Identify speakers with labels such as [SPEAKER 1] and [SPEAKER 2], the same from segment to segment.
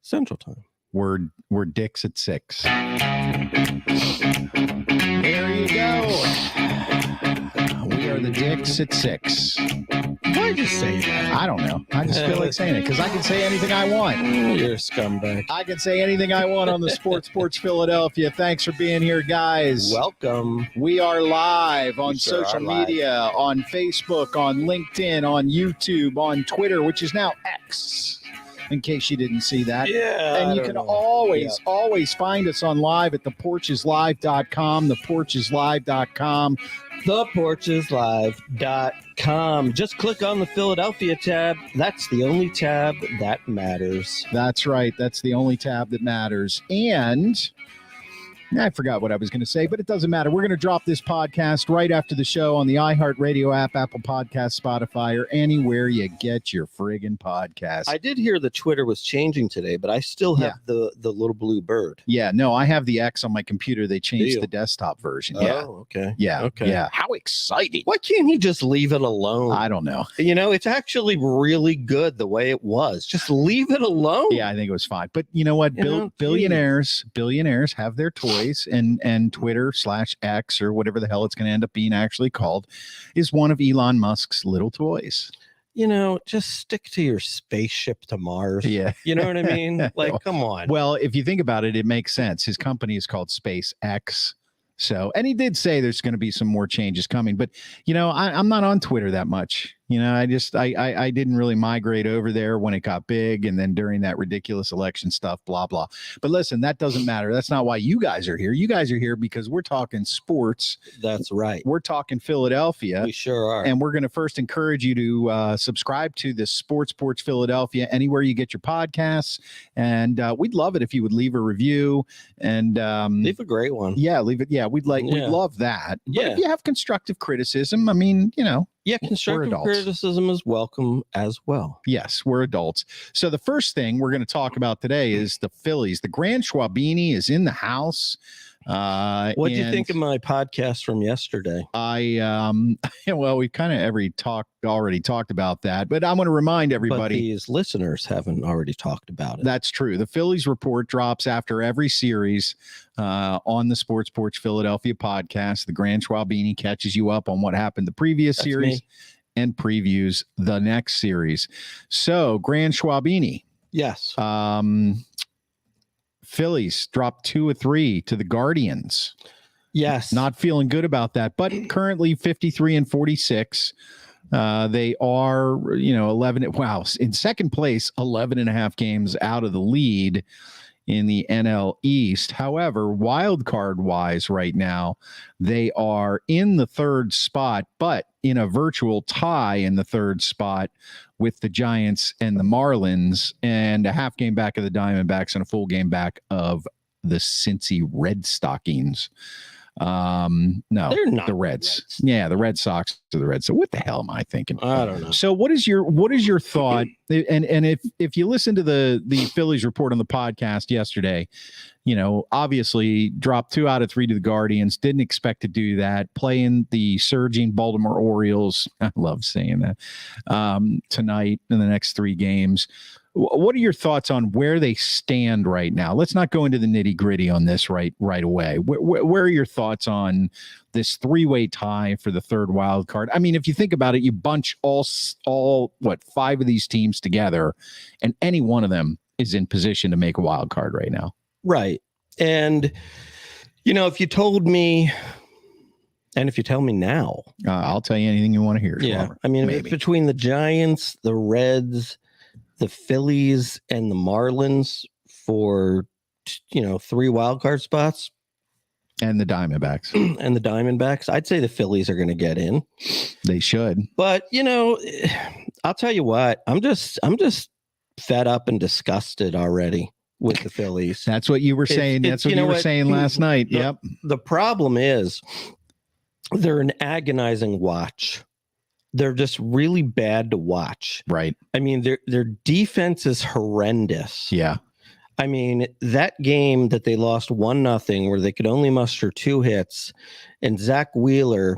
[SPEAKER 1] Central Time.
[SPEAKER 2] We're dicks at 6. There you go. We are the dicks at 6.
[SPEAKER 1] Why'd you say that?
[SPEAKER 2] I don't know. I just feel like saying it because I can say anything I want.
[SPEAKER 1] You're a scumbag.
[SPEAKER 2] I can say anything I want on the Sports Porch Philadelphia. Thanks for being here, guys.
[SPEAKER 1] Welcome.
[SPEAKER 2] We are live on
[SPEAKER 1] We sure
[SPEAKER 2] social
[SPEAKER 1] are
[SPEAKER 2] media, on Facebook, on LinkedIn, on YouTube, on Twitter, which is now X, in case you didn't see that.
[SPEAKER 1] Yeah.
[SPEAKER 2] And you can always find us on live at theporcheslive.com, theporcheslive.com.
[SPEAKER 1] theporcheslive.com. Just click on the Philadelphia tab. That's the only tab that matters.
[SPEAKER 2] That's right. That's the only tab that matters. And I forgot what I was going to say, but it doesn't matter. We're going to drop this podcast right after the show on the iHeartRadio app, Apple Podcasts, Spotify, or anywhere you get your friggin' podcast.
[SPEAKER 1] I did hear the Twitter was changing today, but I still have the little blue bird.
[SPEAKER 2] Yeah, no, I have the X on my computer. They changed
[SPEAKER 1] Do you?
[SPEAKER 2] the desktop version.
[SPEAKER 1] Oh, okay.
[SPEAKER 2] Yeah.
[SPEAKER 1] Okay.
[SPEAKER 2] Yeah. How exciting.
[SPEAKER 1] Why can't he just leave it alone?
[SPEAKER 2] I don't know.
[SPEAKER 1] You know, it's actually really good the way it was. Just leave it alone.
[SPEAKER 2] Yeah, I think it was fine. But you know what? Billionaires have their toys, and Twitter/X or whatever the hell it's going to end up being actually called is one of Elon Musk's little toys.
[SPEAKER 1] You know, just stick to your spaceship to Mars.
[SPEAKER 2] Yeah.
[SPEAKER 1] You know what I mean? Like, come on.
[SPEAKER 2] Well, if you think about it, it makes sense. His company is called SpaceX. So, and he did say there's going to be some more changes coming, but you know, I'm not on Twitter that much. You know, I didn't really migrate over there when it got big, and then during that ridiculous election stuff, blah blah. But listen, that doesn't matter. That's not why you guys are here. You guys are here because we're talking sports.
[SPEAKER 1] That's right.
[SPEAKER 2] We're talking Philadelphia.
[SPEAKER 1] We sure are.
[SPEAKER 2] And we're going to first encourage you to subscribe to the Sports Porch Philadelphia anywhere you get your podcasts. And we'd love it if you would leave a review and
[SPEAKER 1] leave a great one.
[SPEAKER 2] Yeah, leave it. Yeah, we'd love that. But
[SPEAKER 1] Yeah.
[SPEAKER 2] if you have constructive criticism, I mean, you know.
[SPEAKER 1] Yeah, constructive criticism is welcome as well.
[SPEAKER 2] Yes, we're adults. So the first thing we're going to talk about today is the Phillies. The Grand Schwabini is in the house.
[SPEAKER 1] What do you think of my podcast from yesterday?
[SPEAKER 2] Well, we've kind of already talked about that, but I'm going to remind everybody.
[SPEAKER 1] But these listeners haven't already talked about it.
[SPEAKER 2] That's true. The Phillies report drops after every series on the Sports Porch Philadelphia podcast. The Grand Schwabini catches you up on what happened the previous series and previews the next series. So, Grand Schwabini.
[SPEAKER 1] Yes.
[SPEAKER 2] Phillies dropped 2 of 3 to the Guardians.
[SPEAKER 1] Yes.
[SPEAKER 2] Not feeling good about that, but currently 53 and 46. They are, 11. Wow. In second place, 11 and a half games out of the lead in the NL East. However, wild card wise right now, they are in the third spot, but in a virtual tie in the third spot with the Giants and the Marlins, and a half game back of the Diamondbacks and a full game back of the Cincy Red Stockings. No,
[SPEAKER 1] they're not
[SPEAKER 2] the Reds. Yeah, the Red Sox are the Reds. So what the hell am I thinking?
[SPEAKER 1] I don't know.
[SPEAKER 2] So what is your thought? And if you listen to the Phillies report on the podcast yesterday, you know, obviously dropped 2 out of 3 to the Guardians. Didn't expect to do that. Playing the surging Baltimore Orioles. I love saying that. Tonight in the next 3 games. What are your thoughts on where they stand right now? Let's not go into the nitty gritty on this right away. Where are your thoughts on this 3-way tie for the third wild card? I mean, if you think about it, you bunch all 5 of these teams together, and any one of them is in position to make a wild card right now.
[SPEAKER 1] Right. And, you know, if you told me, and if you tell me now,
[SPEAKER 2] I'll tell you anything you want to hear.
[SPEAKER 1] Yeah. I mean, it's between the Giants, the Reds, the Phillies, and the Marlins for, 3 wild card spots.
[SPEAKER 2] And the Diamondbacks.
[SPEAKER 1] I'd say the Phillies are going to get in.
[SPEAKER 2] They should.
[SPEAKER 1] But, I'll tell you what, I'm just fed up and disgusted already with the Phillies.
[SPEAKER 2] That's what you were saying. That's what you were saying last night. Yep.
[SPEAKER 1] The problem is they're an agonizing watch. They're just really bad to watch.
[SPEAKER 2] Right.
[SPEAKER 1] I mean, their defense is horrendous.
[SPEAKER 2] Yeah.
[SPEAKER 1] I mean, that game that they lost 1-0 where they could only muster 2 hits, and Zach Wheeler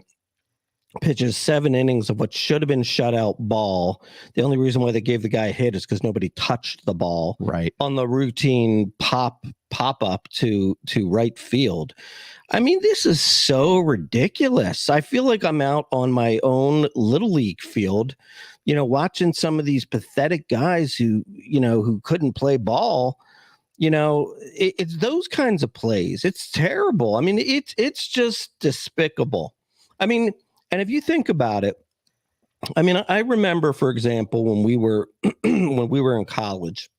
[SPEAKER 1] pitches 7 innings of what should have been shutout ball. The only reason why they gave the guy a hit is because nobody touched the ball.
[SPEAKER 2] Right.
[SPEAKER 1] On the routine pop up to right field. I mean, this is so ridiculous. I feel like I'm out on my own little league field, watching some of these pathetic guys who couldn't play ball. It's those kinds of plays. It's terrible. I mean, it's just despicable. I mean, and if you think about it, I mean, I remember, for example, when we were in college,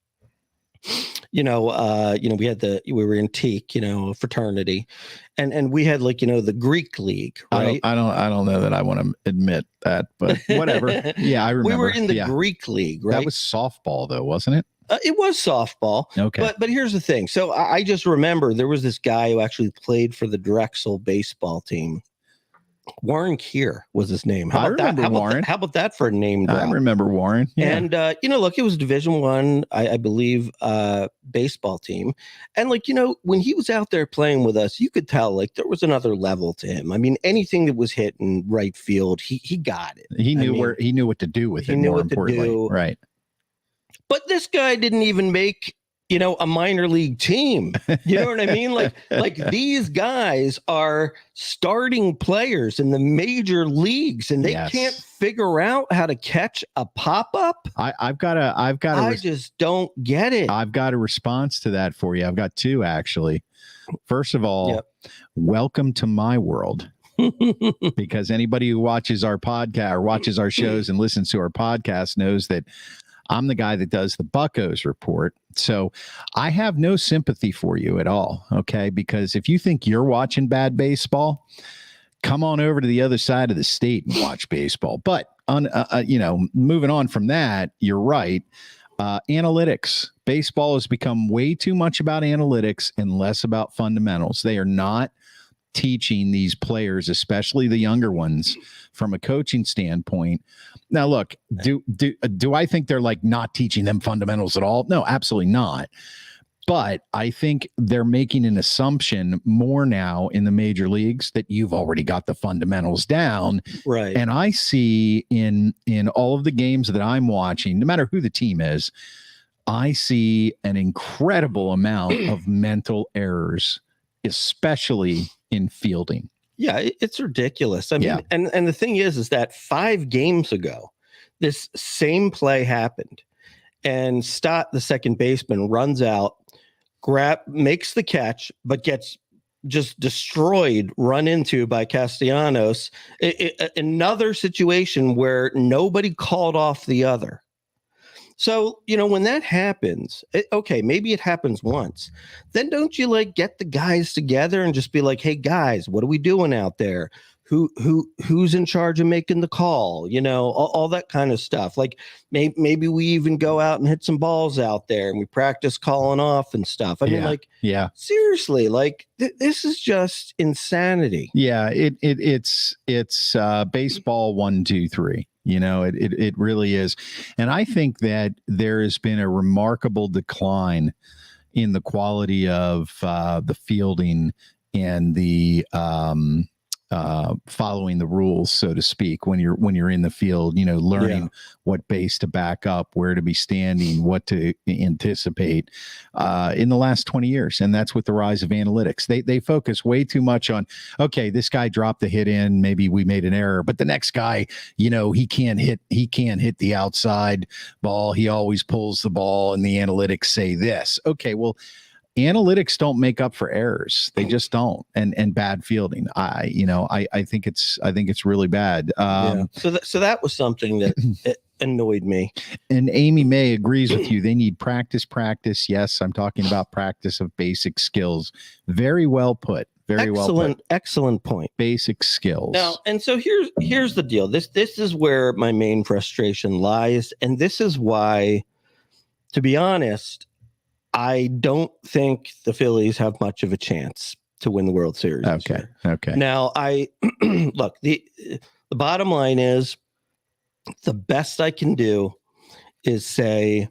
[SPEAKER 1] we were in Teak, fraternity, and we had the Greek league, right?
[SPEAKER 2] I don't know that I want to admit that, but whatever. Yeah, I remember.
[SPEAKER 1] We were in the Greek league, right?
[SPEAKER 2] That was softball, though, wasn't it?
[SPEAKER 1] It was softball.
[SPEAKER 2] Okay.
[SPEAKER 1] But here's the thing. So I just remember there was this guy who actually played for the Drexel baseball team. Warren Keir was his name.
[SPEAKER 2] I remember Warren.
[SPEAKER 1] How about that for a name drop?
[SPEAKER 2] I remember Warren. Yeah.
[SPEAKER 1] And look, it was Division I, I believe, baseball team. And when he was out there playing with us, you could tell there was another level to him. I mean, anything that was hit in right field, he got it.
[SPEAKER 2] He knew he knew what to do with it. He knew what to do. Right.
[SPEAKER 1] But this guy didn't even make a minor league team. You know what I mean? Like these guys are starting players in the major leagues, and they can't figure out how to catch a pop-up. I just don't get it.
[SPEAKER 2] I've got a response to that for you. I've got two, actually. First of all, welcome to my world. Because anybody who watches our podcast or watches our shows and listens to our podcast knows that I'm the guy that does the Buccos report. So I have no sympathy for you at all. Okay. Because if you think you're watching bad baseball, come on over to the other side of the state and watch baseball. But moving on from that, you're right. Analytics. Baseball has become way too much about analytics and less about fundamentals. They are not teaching these players, especially the younger ones, from a coaching standpoint. Now, look, do I think they're not teaching them fundamentals at all? No, absolutely not. But I think they're making an assumption more now in the major leagues that you've already got the fundamentals down.
[SPEAKER 1] Right.
[SPEAKER 2] And I see in all of the games that I'm watching, no matter who the team is, I see an incredible amount of mental errors, especially in fielding.
[SPEAKER 1] Yeah, it's ridiculous. I mean, and the thing is that 5 games ago, this same play happened, and Stott, the second baseman, runs out, makes the catch, but gets just destroyed, run into by Castellanos. Another situation where nobody called off the other. So, when that happens, okay, maybe it happens once. Then don't you get the guys together and just be like, hey guys, what are we doing out there? Who's in charge of making the call? All that kind of stuff. Maybe we even go out and hit some balls out there and we practice calling off and stuff. I mean, seriously, this is just insanity.
[SPEAKER 2] Yeah, it's baseball 1, 2, 3. It really is. And I think that there has been a remarkable decline in the quality of the fielding and the following the rules, so to speak, when you're in the field, learning what base to back up, where to be standing, what to anticipate in the last 20 years. And that's with the rise of analytics. They focus way too much on, okay, this guy dropped the hit in, maybe we made an error, but the next guy, he can't hit the outside ball. He always pulls the ball, and the analytics say this. Okay, well, analytics don't make up for errors. They just don't. And bad fielding. I think it's really bad.
[SPEAKER 1] So that was something that annoyed me.
[SPEAKER 2] And Amy May agrees with you. They need practice. Yes, I'm talking about practice of basic skills. Very well put. Excellent point. Basic skills.
[SPEAKER 1] Now, and so here's the deal. This is where my main frustration lies, and this is why, to be honest, I don't think the Phillies have much of a chance to win the World Series.
[SPEAKER 2] Okay.
[SPEAKER 1] Now, I look, the bottom line is the best I can do is say,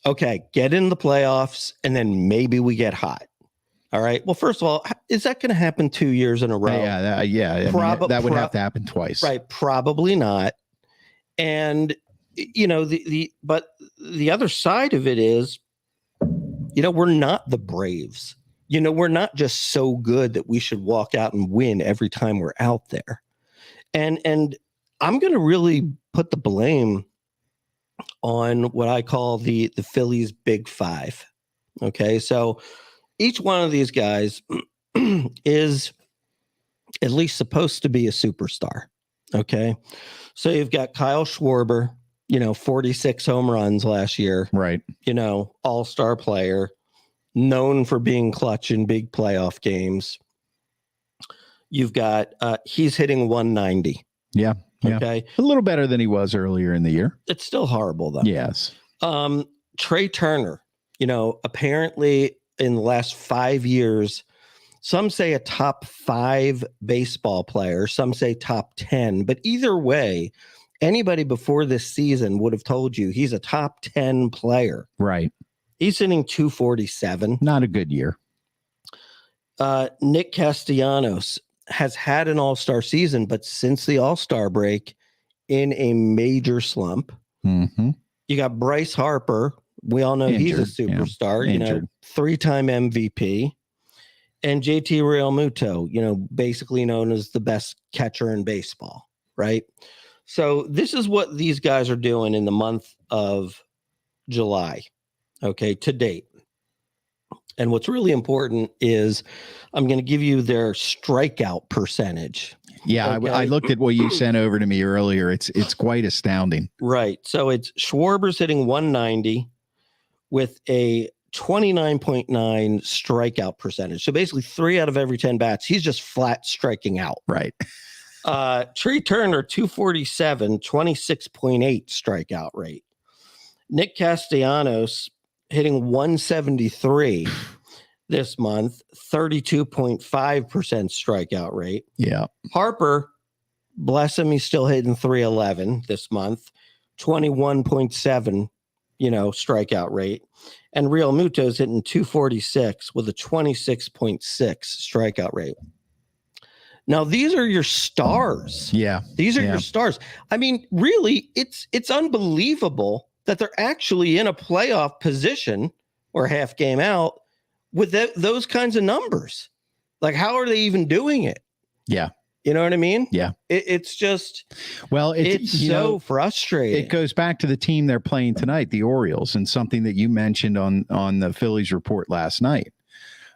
[SPEAKER 1] okay, get in the playoffs, and then maybe we get hot. All right. Well, first of all, is that going to happen 2 years in a row?
[SPEAKER 2] Yeah. I mean, that would have to happen twice.
[SPEAKER 1] Right. Probably not. And, but the other side of it is, we're not the Braves. We're not just so good that we should walk out and win every time we're out there. And I'm going to really put the blame on what I call the Phillies Big Five. Okay. So each one of these guys is at least supposed to be a superstar. Okay. So you've got Kyle Schwarber, 46 home runs last year.
[SPEAKER 2] Right.
[SPEAKER 1] All-star player, known for being clutch in big playoff games. You've got, he's hitting 190.
[SPEAKER 2] Yeah.
[SPEAKER 1] Okay.
[SPEAKER 2] A little better than he was earlier in the year.
[SPEAKER 1] It's still horrible though.
[SPEAKER 2] Yes.
[SPEAKER 1] Trey Turner, apparently in the last 5 years, some say a top 5 baseball player, some say top 10, but either way, anybody before this season would have told you he's a top 10 player.
[SPEAKER 2] Right.
[SPEAKER 1] He's hitting 247.
[SPEAKER 2] Not a good year.
[SPEAKER 1] Nick Castellanos has had an all-star season, but since the all-star break, in a major slump.
[SPEAKER 2] Mm-hmm.
[SPEAKER 1] You got Bryce Harper. We all know he's a superstar, 3-time MVP. And JT Realmuto, basically known as the best catcher in baseball, right? So this is what these guys are doing in the month of July, okay, to date. And what's really important is I'm going to give you their strikeout percentage.
[SPEAKER 2] Yeah, okay. I looked at what you sent over to me earlier. It's quite astounding.
[SPEAKER 1] Right. So it's Schwarber's hitting 190 with a 29.9 strikeout percentage. So basically 3 out of every 10 bats, he's just flat striking out.
[SPEAKER 2] Right.
[SPEAKER 1] Trey Turner, 247, 26.8 strikeout rate. Nick Castellanos hitting 173 this month, 32.5% strikeout rate.
[SPEAKER 2] Yeah.
[SPEAKER 1] Harper, bless him, he's still hitting 311 this month, 21.7, strikeout rate. And Realmuto's hitting 246 with a 26.6 strikeout rate. Now, these are your stars.
[SPEAKER 2] Yeah.
[SPEAKER 1] These are your stars. I mean, really, it's unbelievable that they're actually in a playoff position or half game out with those kinds of numbers. Like, how are they even doing it?
[SPEAKER 2] Yeah.
[SPEAKER 1] You know what I mean?
[SPEAKER 2] Yeah.
[SPEAKER 1] It's just,
[SPEAKER 2] it's
[SPEAKER 1] so frustrating.
[SPEAKER 2] It goes back to the team they're playing tonight, the Orioles, and something that you mentioned on the Phillies report last night,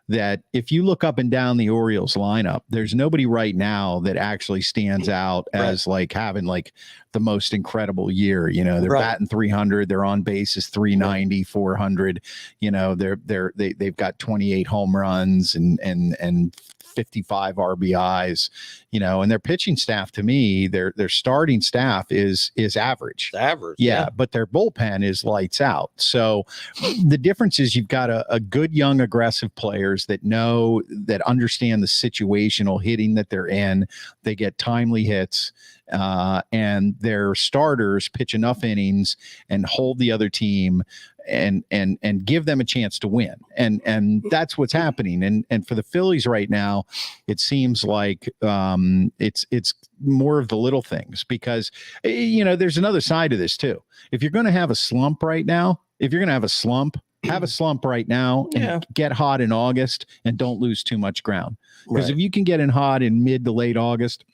[SPEAKER 2] that if you look up and down the Orioles lineup, there's nobody right now that actually stands out as like having like the most incredible year. They're batting 300, their on base is 390, 400. They've got 28 home runs and 55 RBIs, and their pitching staff, to me, their starting staff is average.
[SPEAKER 1] It's average.
[SPEAKER 2] Yeah, but their bullpen is lights out. So the difference is you've got a good, young, aggressive players that understand the situational hitting that they're in. They get timely hits. And their starters pitch enough innings and hold the other team and give them a chance to win. And that's what's happening. And for the Phillies right now, it seems like it's more of the little things, because there's another side to this too. If you're going to have a slump right now, have a slump right now and get hot in August and don't lose too much ground. Because if you can get in hot in mid to late August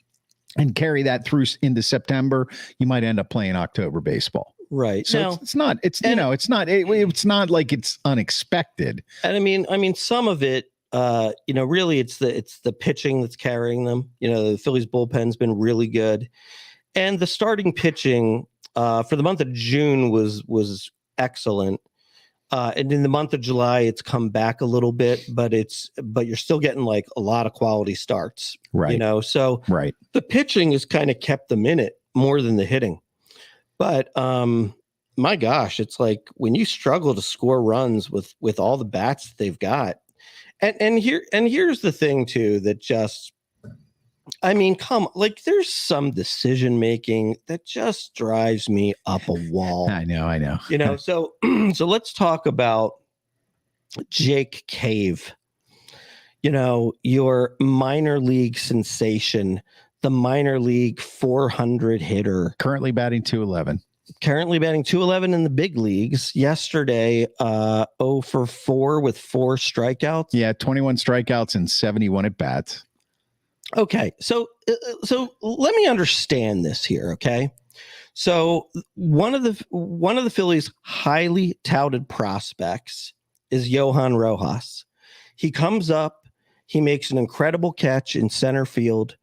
[SPEAKER 2] and carry that through into September, you might end up playing October baseball.
[SPEAKER 1] Right.
[SPEAKER 2] So now, it's not like it's unexpected.
[SPEAKER 1] And I mean, some of it, really it's the pitching that's carrying them. The Phillies bullpen's been really good. And the starting pitching for the month of June was excellent. And in the month of July, it's come back a little bit, but you're still getting like a lot of quality starts,
[SPEAKER 2] right?
[SPEAKER 1] So the pitching has kind of kept them in it more than the hitting. But my gosh, it's like when you struggle to score runs with all the bats that they've got, and here's the thing too that just, there's some decision making that just drives me up a wall.
[SPEAKER 2] I know.
[SPEAKER 1] So let's talk about Jake Cave. your minor league sensation, the minor league 400 hitter.
[SPEAKER 2] Currently batting 211.
[SPEAKER 1] Currently batting 211 in the big leagues. Yesterday, 0 for 4 with 4 strikeouts.
[SPEAKER 2] Yeah, 21 strikeouts and 71 at bats.
[SPEAKER 1] Okay, so let me understand this here, okay? So one of the Phillies' highly touted prospects is Johan Rojas. He comes up, he makes an incredible catch in center field.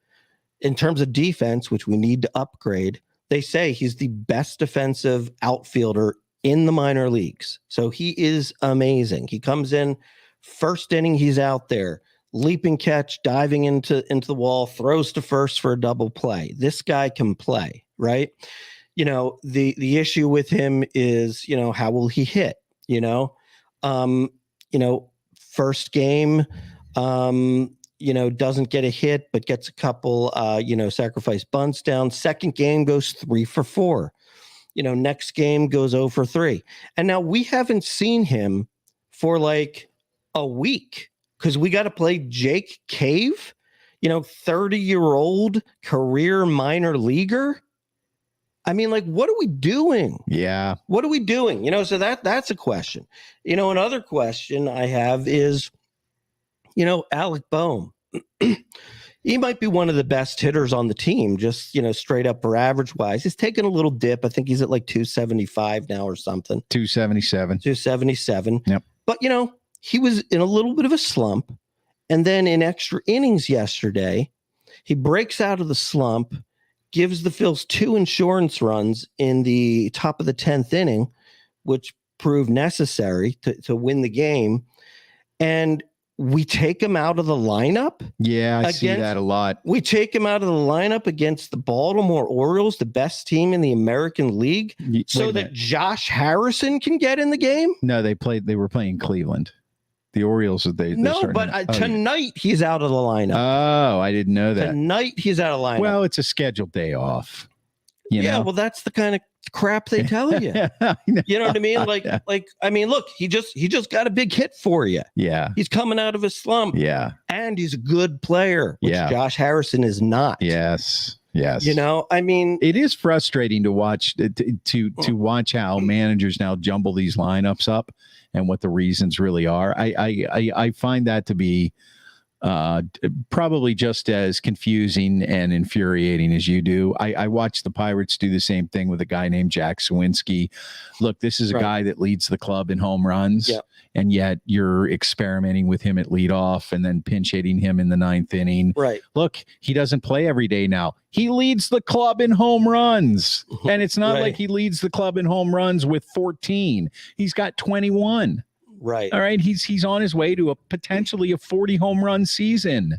[SPEAKER 1] In terms of defense, which we need to upgrade, they say he's the best defensive outfielder in the minor leagues. So he is amazing. He comes in, first inning, he's out there, leaping catch, diving into the wall, throws to first for a double play. This guy can play, right? The issue with him is, how will he hit? First game, doesn't get a hit, but gets a couple, sacrifice bunts down. Second game goes 3 for 4. Next game goes 0 for 3. And now we haven't seen him for like a week because we got to play Jake Cave, 30-year-old career minor leaguer. I mean, like, what are we doing?
[SPEAKER 2] Yeah.
[SPEAKER 1] What are we doing? So that's a question. Another question I have is, Alec Boehm. He might be one of the best hitters on the team, just, straight up for average wise. He's taken a little dip. I think he's at like 275 now or something.
[SPEAKER 2] 277.
[SPEAKER 1] Yep. But, he was in a little bit of a slump. And then in extra innings yesterday, he breaks out of the slump, gives the Phils 2 insurance runs in the top of the 10th inning, which proved necessary to win the game. And we take him out of the lineup.
[SPEAKER 2] Yeah, I see that a lot.
[SPEAKER 1] We take him out of the lineup against the Baltimore Orioles, the best team in the American League, so that Josh Harrison can get in the game.
[SPEAKER 2] No, they were playing Cleveland. The Orioles,
[SPEAKER 1] tonight he's out of the lineup.
[SPEAKER 2] Oh, I didn't know that.
[SPEAKER 1] Tonight he's out of the lineup.
[SPEAKER 2] Well, it's a scheduled day off.
[SPEAKER 1] Well, that's the kind of crap they tell you. You know what I mean? Look, he just got a big hit for you.
[SPEAKER 2] Yeah.
[SPEAKER 1] He's coming out of his slump.
[SPEAKER 2] Yeah.
[SPEAKER 1] And he's a good player, which Josh Harrison is not.
[SPEAKER 2] Yes.
[SPEAKER 1] It
[SPEAKER 2] is frustrating to watch to watch how managers now jumble these lineups up and what the reasons really are. I find that to be probably just as confusing and infuriating as you do. I watched the Pirates do the same thing with a guy named Jack Sawinski. Look, this is a guy that leads the club in home runs, and yet you're experimenting with him at leadoff and then pinch hitting him in the 9th inning.
[SPEAKER 1] Right.
[SPEAKER 2] Look, he doesn't play every day now. He leads the club in home runs, and it's not like he leads the club in home runs with 14. He's got 21.
[SPEAKER 1] Right.
[SPEAKER 2] All right. He's on his way to potentially a 40 home run season.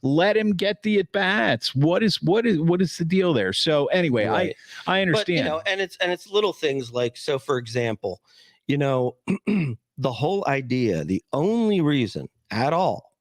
[SPEAKER 2] Let him get the at bats. What is the deal there? So anyway, I understand.
[SPEAKER 1] But, and it's little things like, so for example, the whole idea, the only reason at all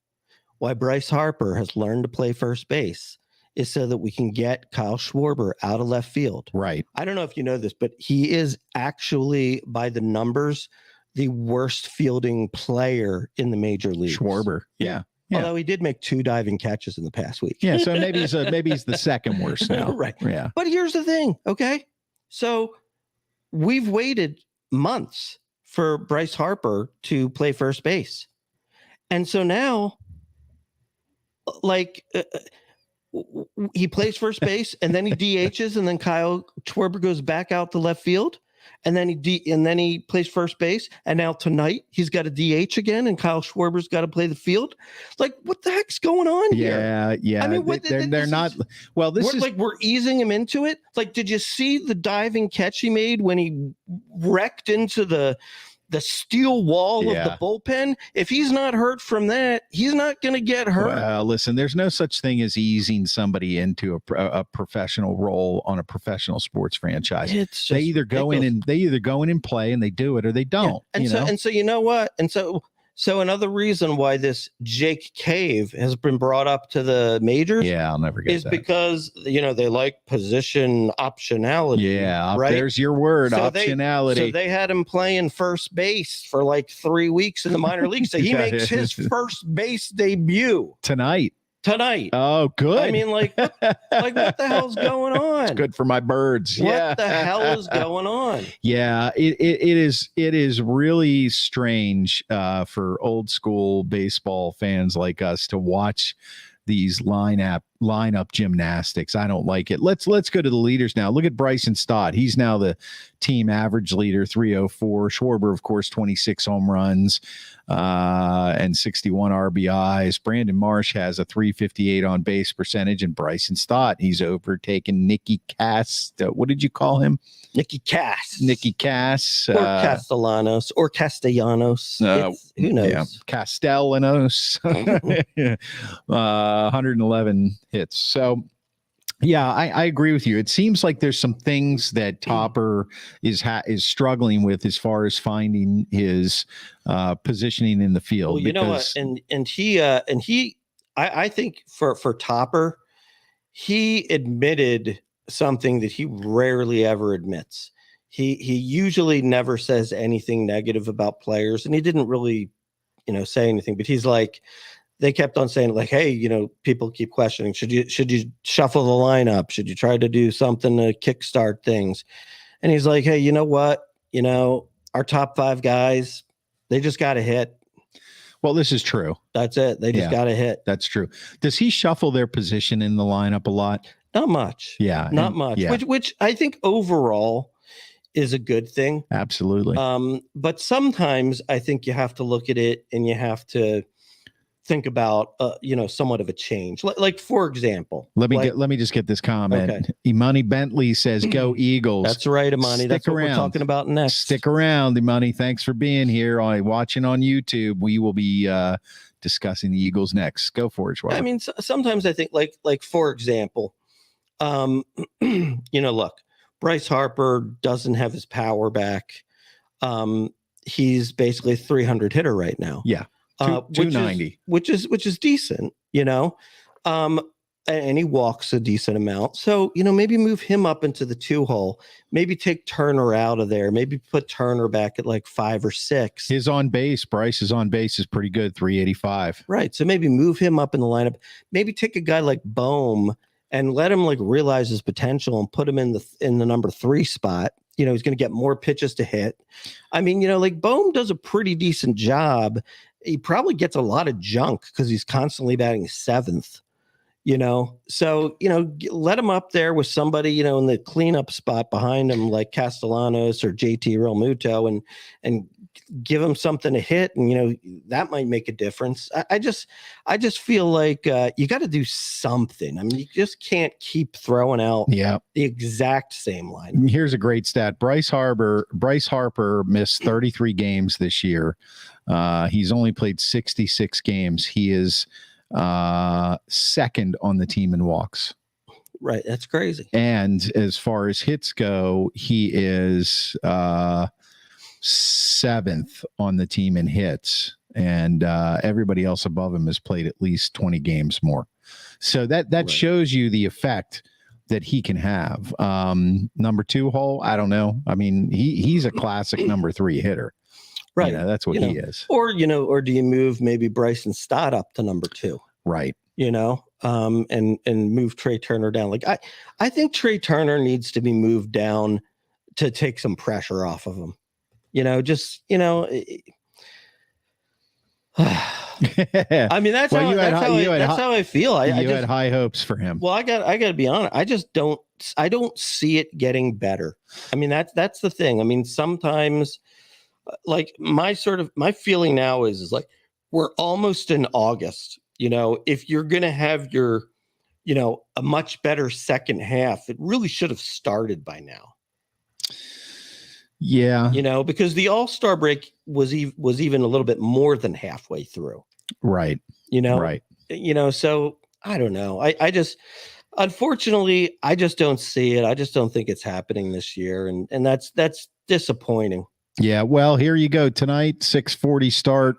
[SPEAKER 1] why Bryce Harper has learned to play first base is so that we can get Kyle Schwarber out of left field.
[SPEAKER 2] Right.
[SPEAKER 1] I don't know if you know this, but he is actually, by the numbers, the worst fielding player in the major leagues.
[SPEAKER 2] Schwarber. Yeah.
[SPEAKER 1] Although he did make 2 diving catches in the past week.
[SPEAKER 2] Yeah. So maybe he's the second worst now.
[SPEAKER 1] Right.
[SPEAKER 2] Yeah.
[SPEAKER 1] But here's the thing. Okay. So we've waited months for Bryce Harper to play first base. And so now, he plays first base and then he DHs and then Kyle Schwarber goes back out to left field. And then he plays first base. And now tonight he's got a DH again, and Kyle Schwarber's got to play the field. Like, what the heck's going on here?
[SPEAKER 2] Yeah. I mean, they're not. Well, we're easing
[SPEAKER 1] him into it. Like, did you see the diving catch he made when he wrecked into the steel wall of the bullpen? If he's not hurt from that, he's not going to get hurt.
[SPEAKER 2] Well, listen, there's no such thing as easing somebody into a professional role on a professional sports franchise. They either go in and play and they do it, or they don't.
[SPEAKER 1] Yeah. And so you know what? And so So another reason why this Jake Cave has been brought up to the majors,
[SPEAKER 2] I'll never get
[SPEAKER 1] is
[SPEAKER 2] that.
[SPEAKER 1] because they like position optionality.
[SPEAKER 2] Yeah,
[SPEAKER 1] right.
[SPEAKER 2] There's your word,
[SPEAKER 1] So
[SPEAKER 2] optionality.
[SPEAKER 1] they had him playing first base for like 3 weeks in the minor leagues. So he makes his first base debut
[SPEAKER 2] tonight. Oh, good.
[SPEAKER 1] I mean, like what the hell's going on?
[SPEAKER 2] It's good for my birds.
[SPEAKER 1] What the hell is going on?
[SPEAKER 2] Yeah, it is really strange for old school baseball fans like us to watch these lineup gymnastics. I don't like it. Let's go to the leaders now. Look at Bryson Stott. He's now the team average leader, 304. Schwarber, of course, 26 home runs and 61 RBIs. Brandon Marsh has a 358 on base percentage, and Bryson Stott, he's overtaken Nicky Cass. What did you call him?
[SPEAKER 1] Nicky Cass.
[SPEAKER 2] Or
[SPEAKER 1] Castellanos or Castellanos. Who knows?
[SPEAKER 2] Yeah. Castellanos. 111 hits. So, yeah, I agree with you. It seems like there's some things that Topper is struggling with as far as finding his positioning in the field.
[SPEAKER 1] Well, you know what? And he I think for Topper, he admitted something that he rarely ever admits. He usually never says anything negative about players, and he didn't really, say anything. But he's like, they kept on saying like, hey, people keep questioning, should you shuffle the lineup? Should you try to do something to kickstart things? And he's like, hey, you know what? Our top 5 guys, they just got to hit.
[SPEAKER 2] Well, this is true.
[SPEAKER 1] That's it. They just got to hit.
[SPEAKER 2] That's true. Does he shuffle their position in the lineup a lot?
[SPEAKER 1] Not much.
[SPEAKER 2] Yeah.
[SPEAKER 1] Not much. Yeah. Which I think overall is a good thing.
[SPEAKER 2] Absolutely.
[SPEAKER 1] But sometimes I think you have to look at it and you have to think about somewhat of a change. Like for example,
[SPEAKER 2] let me just get this comment. Okay. Imani Bentley says, "Go Eagles."
[SPEAKER 1] That's right, Imani. That's what we're talking about next.
[SPEAKER 2] Stick around, Imani. Thanks for being here. Watching on YouTube. We will be discussing the Eagles next. Go for it, Schwarber.
[SPEAKER 1] I mean, sometimes I think like for example, look, Bryce Harper doesn't have his power back. He's basically a 300 hitter right now.
[SPEAKER 2] Yeah. 290,
[SPEAKER 1] which is decent, and he walks a decent amount. So, maybe move him up into the 2 hole, maybe take Turner out of there, maybe put Turner back at like 5 or 6.
[SPEAKER 2] His on base, Bryce's on base is pretty good, 385.
[SPEAKER 1] Right. So maybe move him up in the lineup, maybe take a guy like Bohm and let him like realize his potential and put him in the number 3 spot. He's going to get more pitches to hit. I mean, like Bohm does a pretty decent job. He probably gets a lot of junk because he's constantly batting 7th, So, let him up there with somebody, in the cleanup spot behind him, like Castellanos or JT Realmuto, and give him something to hit. And, that might make a difference. I just feel like you got to do something. I mean, you just can't keep throwing out the exact same line.
[SPEAKER 2] Here's a great stat. Bryce Harper missed 33 games this year. He's only played 66 games. He is second on the team in walks.
[SPEAKER 1] Right. That's crazy.
[SPEAKER 2] And as far as hits go, he is 7th on the team in hits. And everybody else above him has played at least 20 games more. So that right. shows you the effect that he can have. Number 2 hole, I don't know. I mean, he's a classic number 3 hitter.
[SPEAKER 1] Right.
[SPEAKER 2] That's what he is.
[SPEAKER 1] Or do you move maybe Bryson Stott up to number 2?
[SPEAKER 2] Right.
[SPEAKER 1] And move Trey Turner down. Like I think Trey Turner needs to be moved down to take some pressure off of him. I mean, that's how I feel. I
[SPEAKER 2] had high hopes for him.
[SPEAKER 1] Well, I got to be honest. I don't see it getting better. I mean, that's the thing. I mean, sometimes like my feeling now is like we're almost in August. If you're going to have your, a much better second half, it really should have started by now.
[SPEAKER 2] Yeah.
[SPEAKER 1] Because the All-Star break was even a little bit more than halfway through.
[SPEAKER 2] Right.
[SPEAKER 1] Right. So I don't know. I just, unfortunately, I just don't see it. I just don't think it's happening this year. And that's disappointing.
[SPEAKER 2] Yeah, well, here you go. Tonight, 6:40 start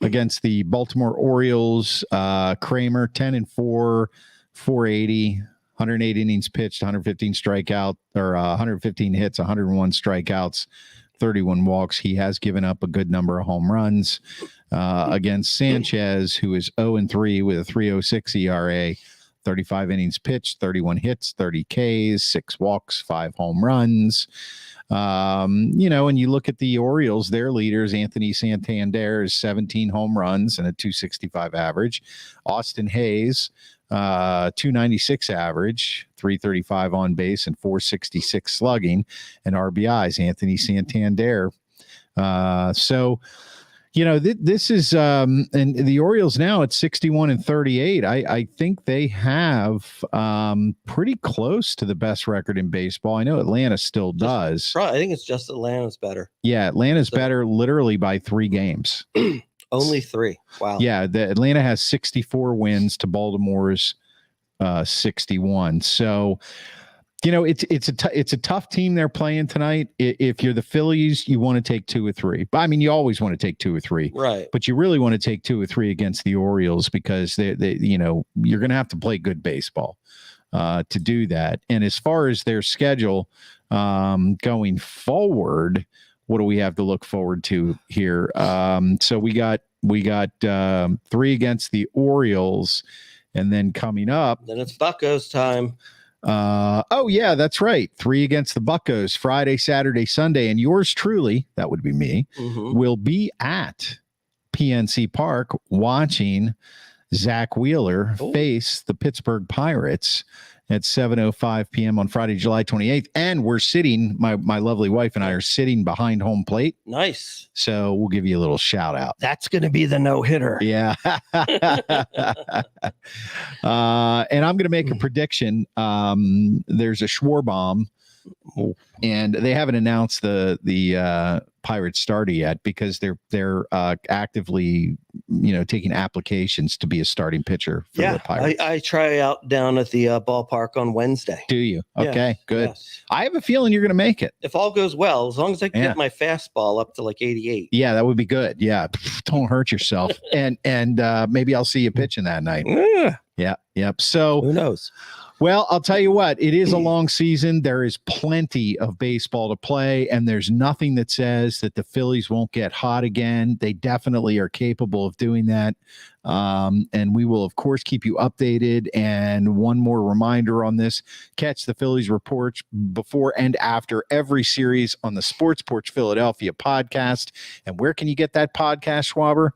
[SPEAKER 2] against the Baltimore Orioles. Kramer, 10-4, 480, 108 innings pitched, 115 strikeout, or 115 hits, 101 strikeouts, 31 walks. He has given up a good number of home runs against Sanchez, who is 0-3 with a 3.06 ERA. 35 innings pitched, 31 hits, 30 Ks, 6 walks, 5 home runs. And you look at the Orioles, their leaders, Anthony Santander is 17 home runs and a 265 average. Austin Hayes, 296 average, 335 on base and 466 slugging, and RBIs, Anthony Santander. This is and the Orioles now at 61-38. I think they have pretty close to the best record in baseball. I know Atlanta still does.
[SPEAKER 1] I think it's just Atlanta's better.
[SPEAKER 2] Yeah, Atlanta's better literally by 3 games.
[SPEAKER 1] Only 3. Wow.
[SPEAKER 2] Yeah, Atlanta has 64 wins to Baltimore's 61. So it's a tough team they're playing tonight. If you're the Phillies, you want to take 2 or 3. But I mean, you always want to take 2 or 3,
[SPEAKER 1] right?
[SPEAKER 2] But you really want to take 2 or 3 against the Orioles because you're going to have to play good baseball to do that. And as far as their schedule going forward, what do we have to look forward to here? So we got 3 against the Orioles, and then coming up,
[SPEAKER 1] then it's Buccos time.
[SPEAKER 2] Yeah, that's right. 3 against the Buccos, Friday, Saturday, Sunday, and yours truly, that would be me, will be at PNC Park watching Zach Wheeler face the Pittsburgh Pirates at 7:05 p.m. on Friday, July 28th. And we're sitting, my lovely wife and I are sitting behind home plate.
[SPEAKER 1] Nice.
[SPEAKER 2] So we'll give you a little shout out.
[SPEAKER 1] That's going to be the no-hitter.
[SPEAKER 2] Yeah. And I'm going to make a prediction. There's a Schwarbaum, and they haven't announced the Pirates starter yet because they're actively taking applications to be a starting pitcher for the Pirates.
[SPEAKER 1] I try out down at the ballpark on Wednesday.
[SPEAKER 2] Do you? Okay, good.
[SPEAKER 1] Yes.
[SPEAKER 2] I have a feeling you're going to make it.
[SPEAKER 1] If all goes well, as long as I can get my fastball up to like 88.
[SPEAKER 2] Yeah, that would be good. Yeah, don't hurt yourself. and maybe I'll see you pitching that night. Yeah. Yep. So
[SPEAKER 1] who knows?
[SPEAKER 2] Well, I'll tell you what, it is a long season. There is plenty of baseball to play, and there's nothing that says that the Phillies won't get hot again. They definitely are capable of doing that. And we will, of course, keep you updated. And one more reminder on this, catch the Phillies Report before and after every series on the Sports Porch Philadelphia podcast. And where can you get that podcast, Schwaber?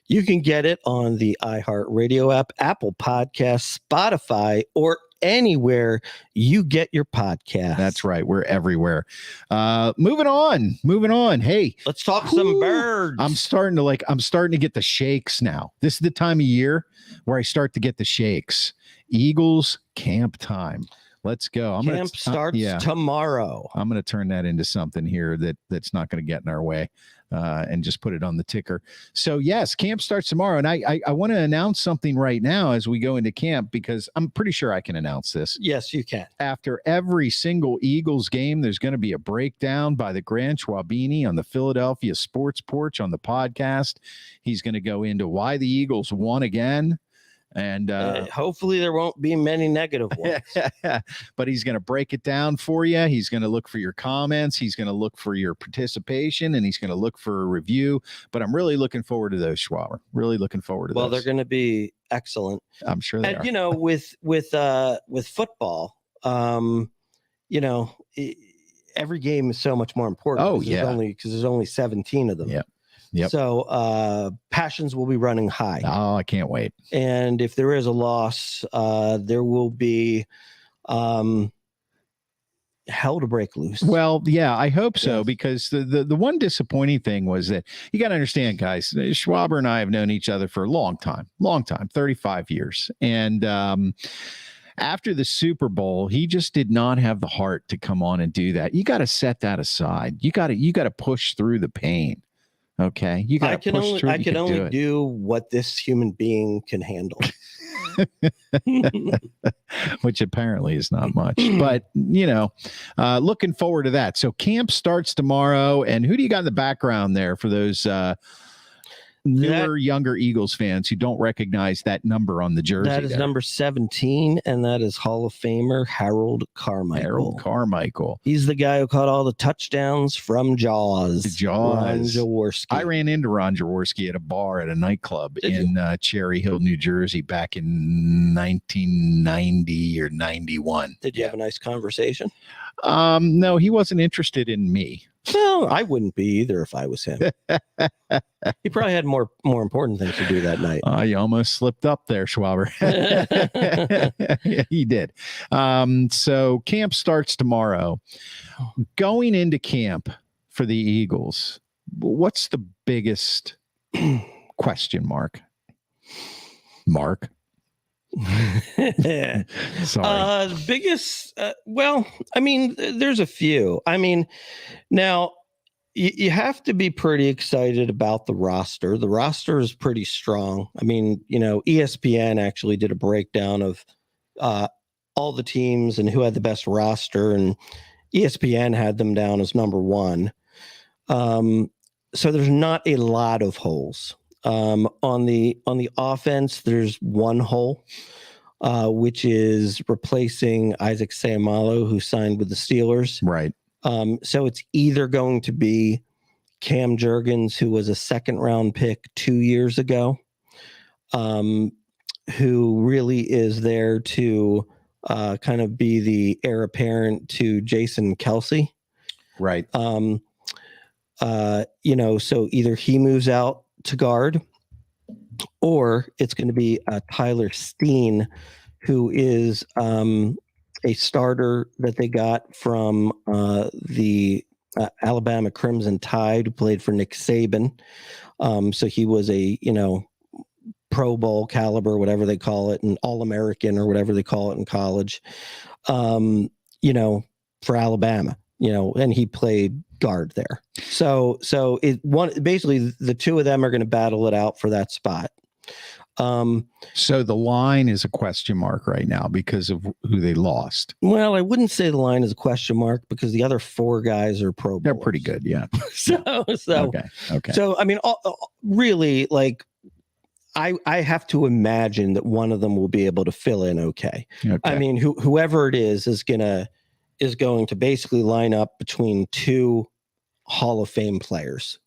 [SPEAKER 1] You can get it on the iHeartRadio app, Apple Podcasts, Spotify, or anywhere you get your podcast.
[SPEAKER 2] That's right. We're everywhere. Moving on. Hey,
[SPEAKER 1] let's talk some birds.
[SPEAKER 2] I'm starting to get the shakes now. This is the time of year where I start to get the shakes. Eagles camp time. Let's go.
[SPEAKER 1] Camp starts tomorrow.
[SPEAKER 2] I'm going to turn that into something here that's not going to get in our way. And just put it on the ticker. So yes, camp starts tomorrow. And I want to announce something right now as we go into camp, because I'm pretty sure I can announce this.
[SPEAKER 1] Yes, you can.
[SPEAKER 2] After every single Eagles game, there's going to be a breakdown by the Grand Schwabini on the Philadelphia Sports Porch on the podcast. He's going to go into why the Eagles won again. And
[SPEAKER 1] hopefully there won't be many negative ones.
[SPEAKER 2] But he's going to break it down for you. He's going to look for your comments. He's going to look for your participation, and he's going to look for a review. But I'm really looking forward to those, Schwaber. Really looking forward to those.
[SPEAKER 1] Well, they're going to be excellent.
[SPEAKER 2] I'm sure they are.
[SPEAKER 1] You know, with football, you know, every game is so much more important.
[SPEAKER 2] Oh, yeah.
[SPEAKER 1] Because there's only 17 of them.
[SPEAKER 2] Yeah. Yep.
[SPEAKER 1] So passions will be running high.
[SPEAKER 2] Oh, I can't wait.
[SPEAKER 1] And if there is a loss, there will be hell to break loose.
[SPEAKER 2] Well, yeah, I hope so, because the one disappointing thing was that you got to understand, guys, Schwaber and I have known each other for a long time, 35 years. And after the Super Bowl, he just did not have the heart to come on and do that. You got to set that aside. You got to push through the pain. Okay, you got to push through.
[SPEAKER 1] I can only do what this human being can handle.
[SPEAKER 2] which apparently is not much. But, looking forward to that. So camp starts tomorrow. And who do you got in the background there for those younger Eagles fans who don't recognize that number on the jersey?
[SPEAKER 1] That is number 17, and that is Hall of Famer Harold Carmichael. He's the guy who caught all the touchdowns from Jaws. Ron Jaworski.
[SPEAKER 2] I ran into Ron Jaworski at a bar at a nightclub in Cherry Hill, New Jersey, back in 1990 or 91.
[SPEAKER 1] Did you have a nice conversation?
[SPEAKER 2] No, he wasn't interested in me.
[SPEAKER 1] Well, I wouldn't be either if I was him. He probably had more important things to do that night.
[SPEAKER 2] You almost slipped up there, Schwaber. Yeah, he did. So camp starts tomorrow. Going into camp for the Eagles, what's the biggest question mark? Mark?
[SPEAKER 1] Sorry. The biggest, well, I mean, there's a few. I mean, now you have to be pretty excited about the roster. The roster is pretty strong. I mean, ESPN actually did a breakdown of all the teams and who had the best roster, and ESPN had them down as number one. So there's not a lot of holes. On the offense, there's one hole, which is replacing Isaac Seumalo, who signed with the Steelers.
[SPEAKER 2] Right.
[SPEAKER 1] So it's either going to be Cam Jurgens, who was a second-round pick 2 years ago, who really is there to kind of be the heir apparent to Jason Kelce.
[SPEAKER 2] Right.
[SPEAKER 1] So either he moves out to guard, or it's going to be Tyler Steen, who is a starter that they got from the Alabama Crimson Tide, who played for Nick Saban. So he was a Pro Bowl caliber, whatever they call it, and All-American or whatever they call it in college, for Alabama, and he played guard there. So basically the two of them are going to battle it out for that spot.
[SPEAKER 2] So the line is a question mark right now because of who they lost.
[SPEAKER 1] Well, I wouldn't say the line is a question mark because the other four guys are Pro Bowlers.
[SPEAKER 2] They're pretty good. Yeah.
[SPEAKER 1] Okay. So, I mean, really, like, I have to imagine that one of them will be able to fill in. Okay. I mean, whoever it is going to basically line up between two Hall of Fame players,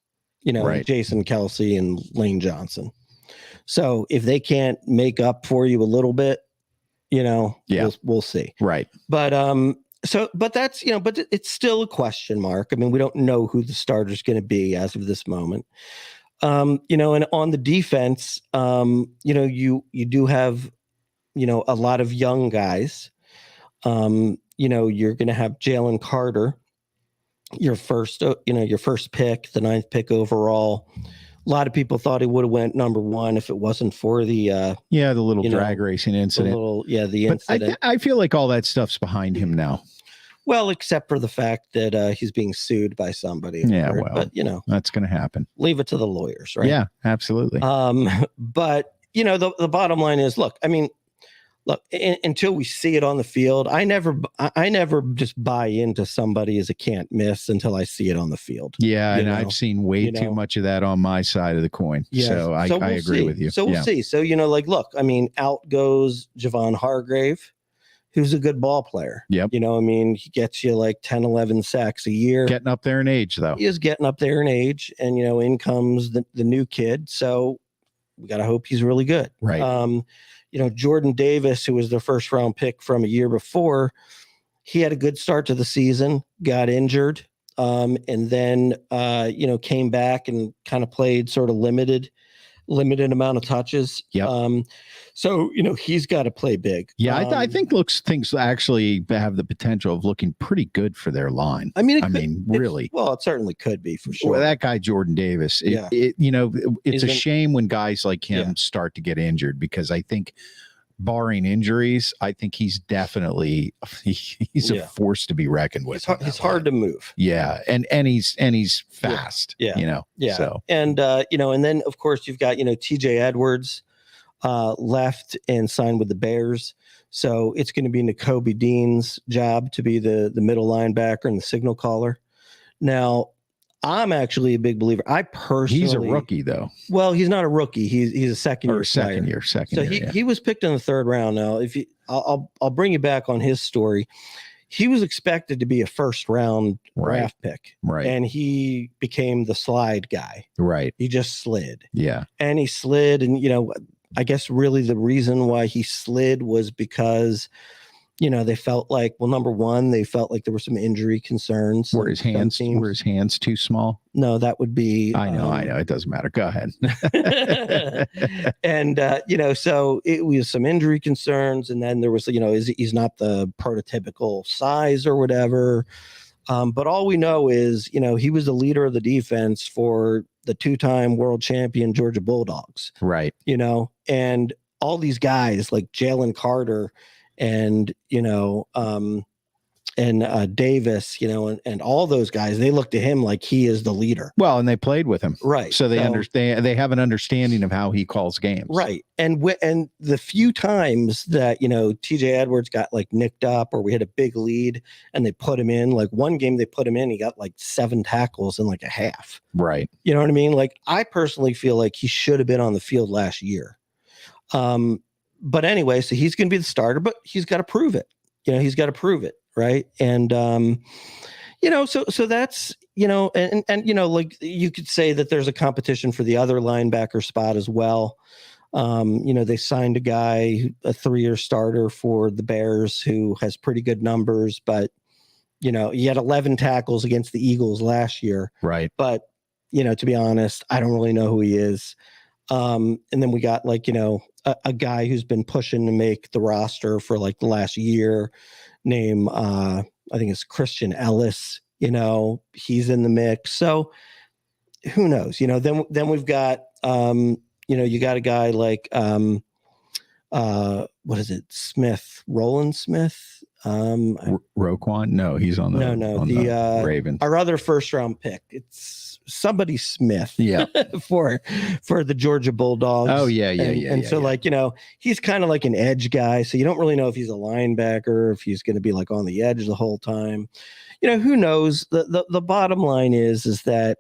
[SPEAKER 1] right. Jason Kelce and Lane Johnson. So if they can't make up for you a little bit, we'll see.
[SPEAKER 2] Right.
[SPEAKER 1] But but that's, but it's still a question mark. I mean, we don't know who the starter is going to be as of this moment. And on the defense, you do have, a lot of young guys. You're going to have Jalen Carter, your first pick, the 9th pick overall. A lot of people thought he would have went number one if it wasn't for the
[SPEAKER 2] little drag racing incident.
[SPEAKER 1] The incident.
[SPEAKER 2] I feel like all that stuff's behind him now.
[SPEAKER 1] Well, except for the fact that he's being sued by somebody.
[SPEAKER 2] Yeah, but that's going to happen.
[SPEAKER 1] Leave it to the lawyers, right?
[SPEAKER 2] Yeah, absolutely.
[SPEAKER 1] But the bottom line is, look, until we see it on the field, I never just buy into somebody as a can't miss until I see it on the field.
[SPEAKER 2] Yeah, I've seen way too much of that on my side of the coin. Yeah, so I agree with you.
[SPEAKER 1] So we'll see. So look, out goes Javon Hargrave, who's a good ball player.
[SPEAKER 2] Yep.
[SPEAKER 1] He gets you like 10, 11 sacks a year.
[SPEAKER 2] Getting up there in age, though.
[SPEAKER 1] He is getting up there in age, and in comes the new kid. So we got to hope he's really good.
[SPEAKER 2] Right.
[SPEAKER 1] Jordan Davis, who was the first round pick from a year before, he had a good start to the season, got injured, and then came back and kind of played sort of limited amount of touches.
[SPEAKER 2] Yep.
[SPEAKER 1] So he's got to play big.
[SPEAKER 2] Yeah, I think things actually have the potential of looking pretty good for their line. Really.
[SPEAKER 1] Well, it certainly could be for sure.
[SPEAKER 2] Well, that guy Jordan Davis. It's a shame when guys like him start to get injured, because I think, barring injuries, I think he's definitely he's a force to be reckoned with.
[SPEAKER 1] He's hard to move.
[SPEAKER 2] Yeah, and he's fast.
[SPEAKER 1] Yeah.
[SPEAKER 2] So
[SPEAKER 1] and then of course you've got TJ Edwards, left and signed with the Bears. So it's going to be Nakobe Dean's job to be the middle linebacker and the signal caller. Now, I'm actually a big believer. I personally,
[SPEAKER 2] he's a rookie though.
[SPEAKER 1] Well, he's not a rookie. He's a second year player.
[SPEAKER 2] So
[SPEAKER 1] he was picked in the third round. Now, if you, I'll bring you back on his story. He was expected to be a first round draft pick,
[SPEAKER 2] right?
[SPEAKER 1] And he became the slide guy,
[SPEAKER 2] right?
[SPEAKER 1] He just slid,
[SPEAKER 2] and
[SPEAKER 1] he slid, and I guess really the reason why he slid was because they felt like, well, number one, they felt like there were some injury concerns.
[SPEAKER 2] Were his hands too small?
[SPEAKER 1] No, that would be.
[SPEAKER 2] I know. It doesn't matter. Go ahead.
[SPEAKER 1] And so it was some injury concerns, and then there was, he's not the prototypical size or whatever. But all we know is, he was the leader of the defense for the two-time world champion Georgia Bulldogs.
[SPEAKER 2] Right.
[SPEAKER 1] And all these guys like Jalen Carter and Davis, and all those guys, they look to him like he is the leader.
[SPEAKER 2] Well, and they played with him,
[SPEAKER 1] right?
[SPEAKER 2] So they understand. They have an understanding of how he calls games,
[SPEAKER 1] right? And the few times that TJ Edwards got like nicked up, or we had a big lead, and they put him in, like one game they put him in, he got like 7 tackles in like a half,
[SPEAKER 2] right?
[SPEAKER 1] You know what I mean? Like I personally feel like he should have been on the field last year. But anyway, so he's going to be the starter, but he's got to prove it. He's got to prove it. Right. And, so that's, and, like you could say that there's a competition for the other linebacker spot as well. They signed a guy, a 3-year starter for the Bears who has pretty good numbers, but, he had 11 tackles against the Eagles last year.
[SPEAKER 2] Right.
[SPEAKER 1] But, to be honest, I don't really know who he is. And then we got like, a guy who's been pushing to make the roster for like the last year, name I think it's Christian Ellis. He's in the mix. So who knows? Then we've got you got a guy like what is it? Smith, Roland Smith.
[SPEAKER 2] Roquan? No, he's on the Ravens.
[SPEAKER 1] Our other first round pick. It's somebody Smith.
[SPEAKER 2] Yeah.
[SPEAKER 1] for the Georgia Bulldogs.
[SPEAKER 2] Oh yeah.
[SPEAKER 1] And so like, he's kind of like an edge guy. So you don't really know if he's a linebacker, if he's going to be like on the edge the whole time. Who knows? The bottom line is that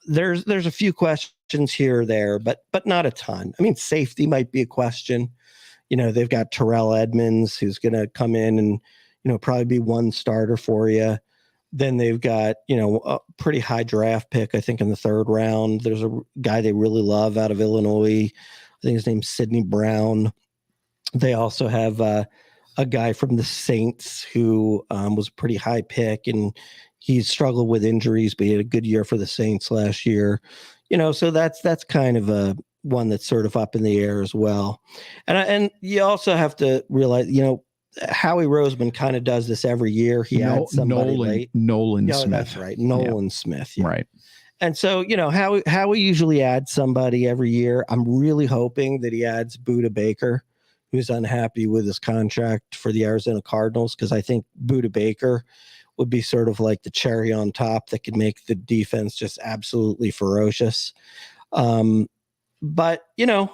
[SPEAKER 1] there's a few questions here or there, but not a ton. I mean, safety might be a question. They've got Terrell Edmonds, who's going to come in and, probably be one starter for you. Then they've got, a pretty high draft pick, I think, in the 3rd round. There's a guy they really love out of Illinois. I think his name's Sidney Brown. They also have a guy from the Saints who was a pretty high pick, and he struggled with injuries, but he had a good year for the Saints last year. So that's kind of a one that's sort of up in the air as well. And you also have to realize, Howie Roseman kind of does this every year. He adds somebody late.
[SPEAKER 2] Nolan Smith.
[SPEAKER 1] That's right. Nolan Smith. Yeah.
[SPEAKER 2] Right.
[SPEAKER 1] And so, Howie usually adds somebody every year. I'm really hoping that he adds Budda Baker, who's unhappy with his contract for the Arizona Cardinals, because I think Budda Baker would be sort of like the cherry on top that could make the defense just absolutely ferocious. But, look,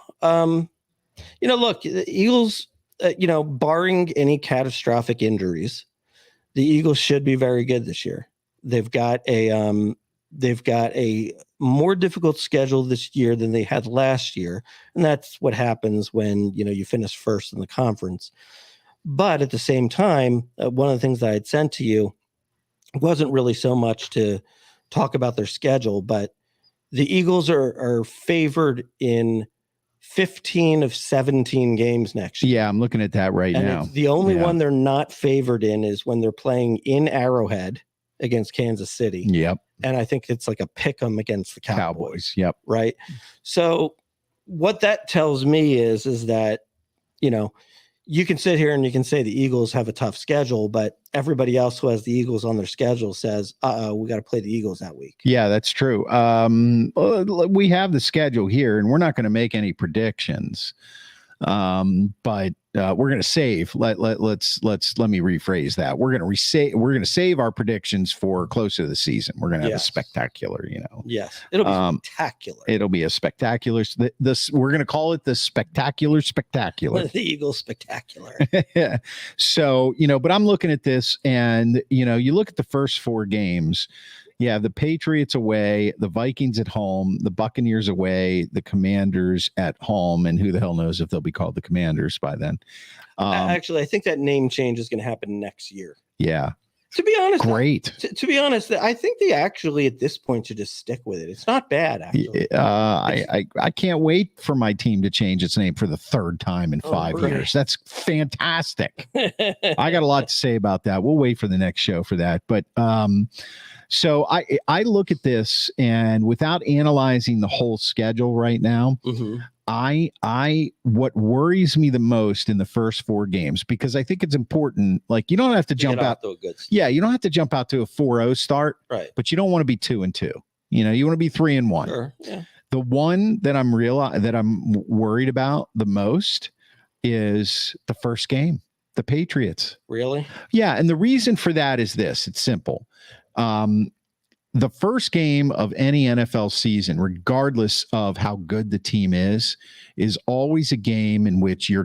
[SPEAKER 1] the Eagles, barring any catastrophic injuries, the Eagles should be very good this year. They've got a more difficult schedule this year than they had last year. And that's what happens when, you finish first in the conference. But at the same time, one of the things that I had sent to you wasn't really so much to talk about their schedule, but the Eagles are favored in 15 of 17 games next year.
[SPEAKER 2] Yeah, I'm looking at that right now.
[SPEAKER 1] The only one they're not favored in is when they're playing in Arrowhead against Kansas City.
[SPEAKER 2] Yep.
[SPEAKER 1] And I think it's like a pick 'em against the Cowboys.
[SPEAKER 2] Yep.
[SPEAKER 1] Right. So what that tells me is that, you can sit here and you can say the Eagles have a tough schedule, but everybody else who has the Eagles on their schedule says, we got to play the Eagles that week.
[SPEAKER 2] Yeah, that's true. We have the schedule here, and we're not going to make any predictions. But we're going to save. Let me rephrase that. We're going to save our predictions for closer to the season. We're going to have a spectacular,
[SPEAKER 1] Yes, it'll be spectacular.
[SPEAKER 2] It'll be a spectacular. We're going to call it the spectacular.
[SPEAKER 1] The Eagles spectacular.
[SPEAKER 2] So, but I'm looking at this, and you look at the first 4 games. Yeah, the Patriots away, the Vikings at home, the Buccaneers away, the Commanders at home, and who the hell knows if they'll be called the Commanders by then.
[SPEAKER 1] Actually, I think that name change is going to happen next year.
[SPEAKER 2] Yeah.
[SPEAKER 1] To be honest,
[SPEAKER 2] great.
[SPEAKER 1] To be honest, I think they actually at this point should just stick with it. It's not bad, actually.
[SPEAKER 2] I can't wait for my team to change its name for the 3rd time in 5 years. That's fantastic. I got a lot to say about that. We'll wait for the next show for that. But so I look at this, and without analyzing the whole schedule right now, what worries me the most in the first 4 games, because I think it's important, like you don't have to jump out to a good start. Yeah, you don't have to jump out to a 4-0 start,
[SPEAKER 1] right? But
[SPEAKER 2] you don't want to be 2-2. You want to be 3-1.
[SPEAKER 1] Sure, yeah.
[SPEAKER 2] The one that I'm worried about the most is the first game, the Patriots.
[SPEAKER 1] Really?
[SPEAKER 2] Yeah, and the reason for that is this. It's simple. The first game of any NFL season, regardless of how good the team is always a game in which you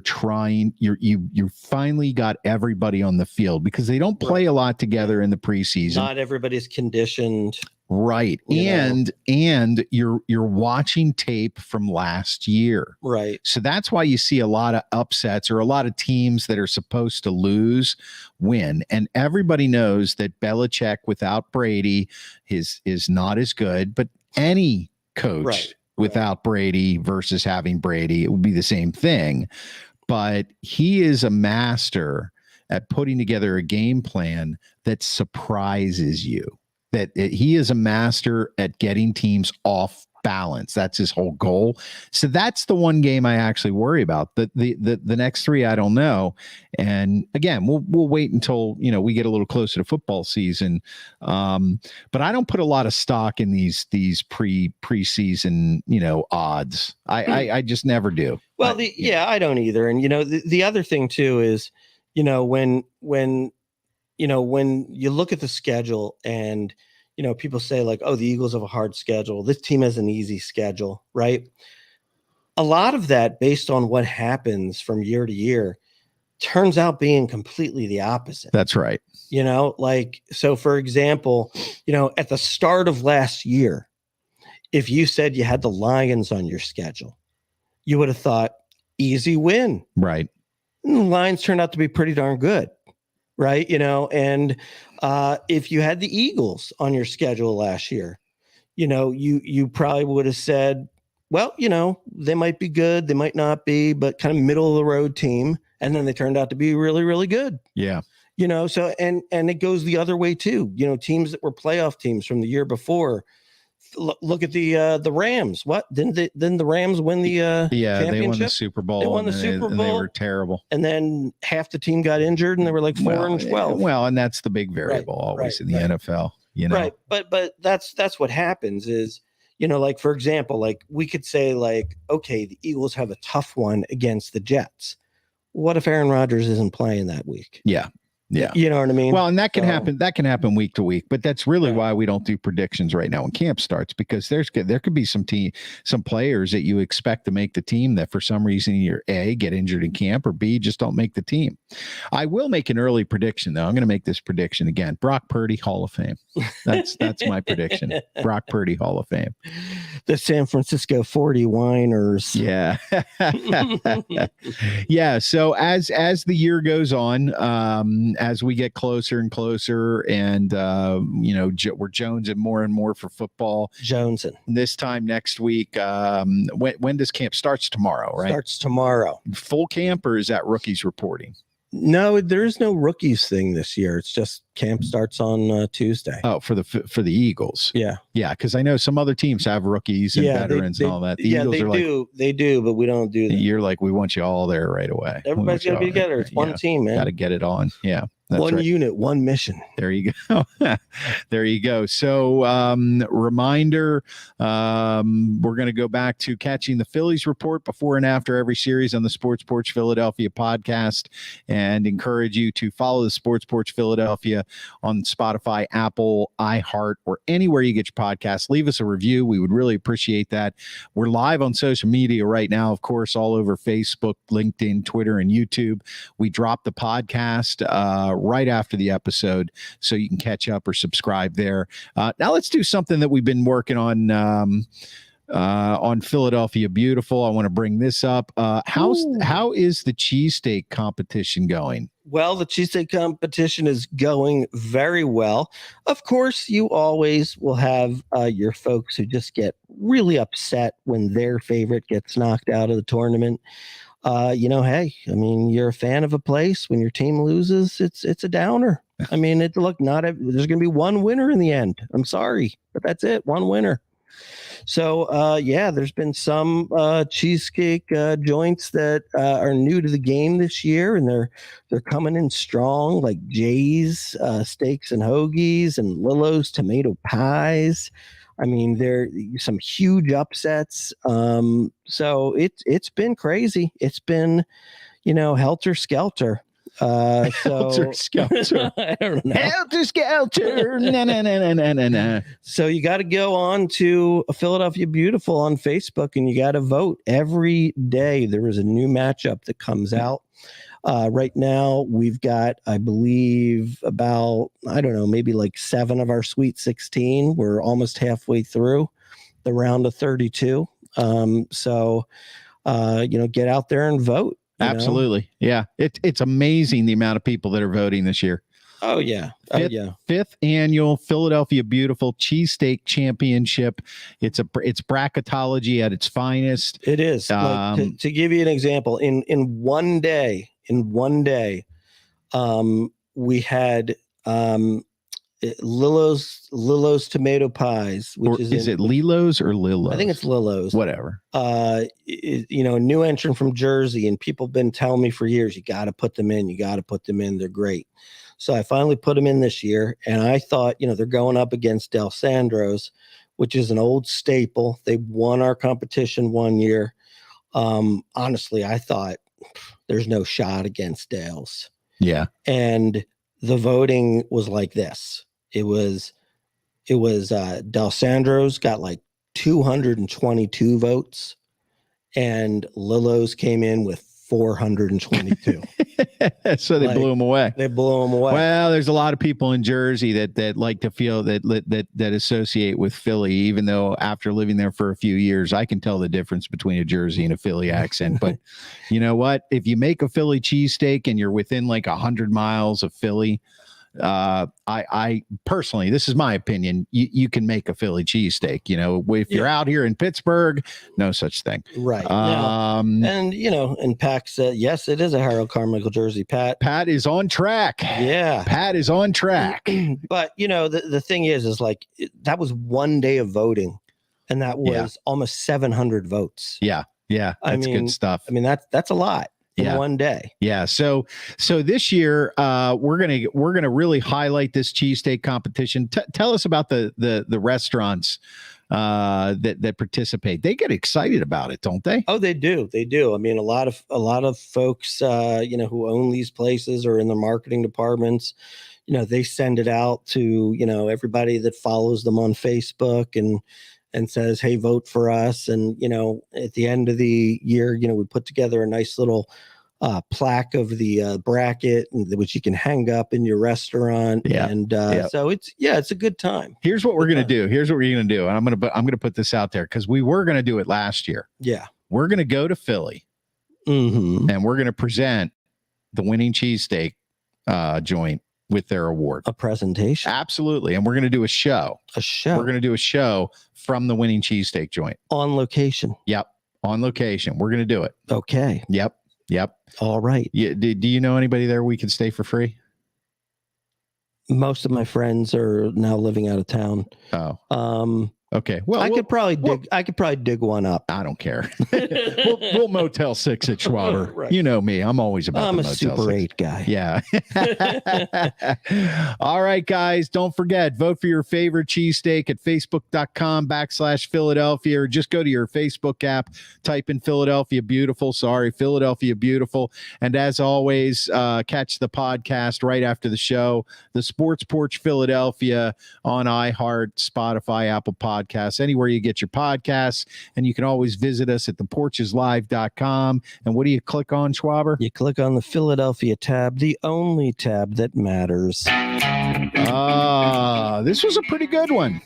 [SPEAKER 2] finally got everybody on the field, because they don't play a lot together in the preseason.
[SPEAKER 1] Not everybody's conditioned.
[SPEAKER 2] Right. And you're watching tape from last year.
[SPEAKER 1] Right.
[SPEAKER 2] So that's why you see a lot of upsets, or a lot of teams that are supposed to lose win. And everybody knows that Belichick without Brady is not as good, but any coach without Brady versus having Brady, it would be the same thing. But he is a master at putting together a game plan that surprises you. He is a master at getting teams off balance. That's his whole goal. So that's the one game I actually worry about. The next 3, I don't know. And again, we'll wait until we get a little closer to football season. But I don't put a lot of stock in these preseason odds. I just never do.
[SPEAKER 1] Well, I don't either. And the other thing too is when you look at the schedule and, people say like, oh, the Eagles have a hard schedule. This team has an easy schedule, right? A lot of that, based on what happens from year to year, turns out being completely the opposite.
[SPEAKER 2] That's right.
[SPEAKER 1] So for example, at the start of last year, if you said you had the Lions on your schedule, you would have thought easy win.
[SPEAKER 2] Right.
[SPEAKER 1] And the Lions turned out to be pretty darn good. Right. And if you had the Eagles on your schedule last year, you probably would have said, well, they might be good. They might not be, but kind of middle of the road team. And then they turned out to be really, really good.
[SPEAKER 2] Yeah.
[SPEAKER 1] So and it goes the other way, too. Teams that were playoff teams from the year before. Look at the Rams. What didn't the Rams win the championship?
[SPEAKER 2] They won the Super Bowl.
[SPEAKER 1] They won the Super Bowl.
[SPEAKER 2] And they were terrible.
[SPEAKER 1] And then half the team got injured, and they were like 4-12.
[SPEAKER 2] Well, and that's the big variable always in the NFL.
[SPEAKER 1] Right. But that's what happens is like for example, like we could say like, okay, the Eagles have a tough one against the Jets. What if Aaron Rodgers isn't playing that week?
[SPEAKER 2] Yeah. Yeah.
[SPEAKER 1] You know what I mean?
[SPEAKER 2] Well, and that can happen. That can happen week to week, but that's really why we don't do predictions right now when camp starts, because there could be some players that you expect to make the team that for some reason either A, get injured in camp, or B, just don't make the team. I will make an early prediction though. I'm going to make this prediction again. Brock Purdy, Hall of Fame. That's my prediction. Brock Purdy, Hall of Fame.
[SPEAKER 1] The San Francisco 40 Whiners.
[SPEAKER 2] Yeah. Yeah. So as the year goes on, as we get closer and closer, and we're jonesing more and more for football.
[SPEAKER 1] Jonesing.
[SPEAKER 2] This time next week. When does camp starts tomorrow? Right.
[SPEAKER 1] Starts tomorrow.
[SPEAKER 2] Full camp, or is that rookies reporting?
[SPEAKER 1] No, there is no rookies thing this year. It's just camp starts on Tuesday.
[SPEAKER 2] Oh, for the Eagles.
[SPEAKER 1] Yeah.
[SPEAKER 2] Yeah, because I know some other teams have rookies and veterans and all that. The Eagles are
[SPEAKER 1] they do, but we don't do that.
[SPEAKER 2] You're like, we want you all there right away.
[SPEAKER 1] Everybody's got to be together. It's one team, man.
[SPEAKER 2] Got to get it on. Yeah.
[SPEAKER 1] One unit, one mission.
[SPEAKER 2] There you go. There you go. So, reminder, we're going to go back to catching the Phillies report before and after every series on the Sports Porch Philadelphia podcast, and encourage you to follow the Sports Porch Philadelphia on Spotify, Apple, iHeart, or anywhere you get your podcasts. Leave us a review. We would really appreciate that. We're live on social media right now, of course, all over Facebook, LinkedIn, Twitter, and YouTube. We drop the podcast right after the episode, so you can catch up or subscribe there. Now let's do something that we've been working on Philadelphia Beautiful. I want to bring this up. How is the cheesesteak competition going?
[SPEAKER 1] Well, the cheesesteak competition is going very well. Of course, you always will have your folks who just get really upset when their favorite gets knocked out of the tournament. Hey, I mean, you're a fan of a place. When your team loses, it's a downer. I mean, there's going to be one winner in the end. I'm sorry, but that's it. One winner. So, there's been some cheesecake joints that are new to the game this year, and they're coming in strong, like Jay's Steaks and Hoagies and Lillo's Tomato Pies. I mean, there are some huge upsets. So it's been crazy. It's been, helter skelter.
[SPEAKER 2] Helter skelter.
[SPEAKER 1] I don't know.
[SPEAKER 2] Helter skelter. No.
[SPEAKER 1] So you got to go on to Philadelphia Beautiful on Facebook, and you got to vote every day. There is a new matchup that comes out. Right now, we've got, I believe, about, maybe like 7 of our Sweet 16. We're almost halfway through the round of 32. Get out there and vote.
[SPEAKER 2] Absolutely. Yeah. It's amazing the amount of people that are voting this year.
[SPEAKER 1] Oh, yeah.
[SPEAKER 2] Fifth annual Philadelphia Beautiful Cheesesteak Championship. It's bracketology at its finest.
[SPEAKER 1] It is. To give you an example, in one day, we had Lillo's Tomato Pies, which
[SPEAKER 2] is it Lilo's or Lillo's?
[SPEAKER 1] I think it's Lillo's.
[SPEAKER 2] Whatever.
[SPEAKER 1] A new entrant from Jersey, and people have been telling me for years, you got to put them in. They're great. So I finally put them in this year, and I thought, they're going up against Del Sandro's, which is an old staple. They won our competition one year. Honestly, I thought there's no shot against Dale's.
[SPEAKER 2] Yeah.
[SPEAKER 1] And the voting was like this. It was Del Sandro's got like 222 votes, and Lillo's came in with 422.
[SPEAKER 2] So they blew them away. Well, there's a lot of people in Jersey that like to feel that associate with Philly, even though after living there for a few years, I can tell the difference between a Jersey and a Philly accent. But you know what? If you make a Philly cheesesteak and you're within like 100 miles of Philly, I personally, this is my opinion, you can make a Philly cheesesteak. If you're out here in Pittsburgh, no such thing.
[SPEAKER 1] Right. And Pac said, yes, it is a Harold Carmichael jersey. Pat
[SPEAKER 2] is on track.
[SPEAKER 1] Yeah.
[SPEAKER 2] Pat is on track.
[SPEAKER 1] But the thing is like that was one day of voting, and that was almost 700 votes.
[SPEAKER 2] Yeah. That's good stuff.
[SPEAKER 1] I mean, that's a lot. In one day.
[SPEAKER 2] Yeah. So this year, we're gonna really highlight this cheesesteak competition. Tell us about the restaurants that participate. They get excited about it, don't they?
[SPEAKER 1] Oh, they do. I mean, a lot of folks, who own these places or in the marketing departments, they send it out to everybody that follows them on Facebook and says, hey, vote for us. And, at the end of the year, we put together a nice little plaque of the bracket, which you can hang up in your restaurant.
[SPEAKER 2] Yeah.
[SPEAKER 1] And so it's a good time.
[SPEAKER 2] Here's what we're going to do. And I'm going to put this out there because we were going to do it last year.
[SPEAKER 1] Yeah.
[SPEAKER 2] We're going to go to Philly and we're going to present the winning cheesesteak joint with their award.
[SPEAKER 1] A presentation.
[SPEAKER 2] Absolutely. And we're going to do a show. We're going to do a show from the winning cheesesteak joint.
[SPEAKER 1] On location.
[SPEAKER 2] Yep. On location. We're going to do it.
[SPEAKER 1] Okay.
[SPEAKER 2] Yep.
[SPEAKER 1] All right.
[SPEAKER 2] Yeah. Do you know anybody there we can stay for free?
[SPEAKER 1] Most of my friends are now living out of town.
[SPEAKER 2] Oh. Okay. Well,
[SPEAKER 1] I could probably dig one up.
[SPEAKER 2] I don't care. we'll Motel 6 at Schwaber.
[SPEAKER 1] Right.
[SPEAKER 2] You know me. I'm always about
[SPEAKER 1] I'm
[SPEAKER 2] the
[SPEAKER 1] a
[SPEAKER 2] Motel
[SPEAKER 1] Super
[SPEAKER 2] 6.
[SPEAKER 1] 8 guy.
[SPEAKER 2] Yeah. All right, guys. Don't forget, vote for your favorite cheesesteak at facebook.com/Philadelphia, or just go to your Facebook app, type in Philadelphia Beautiful. Philadelphia Beautiful. And as always, catch the podcast right after the show, the Sports Porch Philadelphia on iHeart, Spotify, Apple Podcasts, anywhere you get your podcasts. And you can always visit us at theporcheslive.com. And what do you click on, Schwaber?
[SPEAKER 1] You click on the Philadelphia tab, the only tab that matters.
[SPEAKER 2] This was a pretty good one.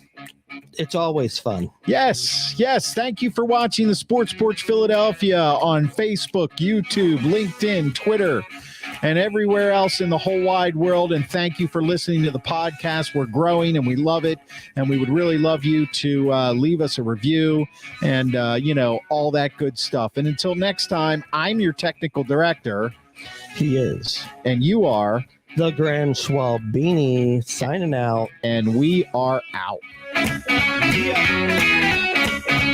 [SPEAKER 1] It's always fun.
[SPEAKER 2] Yes. Thank you for watching the Sports Porch Philadelphia on Facebook, YouTube, LinkedIn, Twitter, and everywhere else in the whole wide world. And thank you for listening to the podcast. We're growing and we love it. And we would really love you to leave us a review and, all that good stuff. And until next time, I'm your technical director.
[SPEAKER 1] He is.
[SPEAKER 2] And you are
[SPEAKER 1] the Grand Schwab Beanie, signing out.
[SPEAKER 2] And we are out.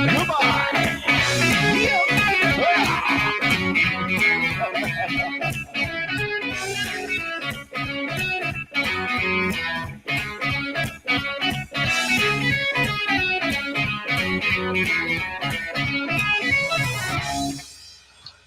[SPEAKER 1] Goodbye.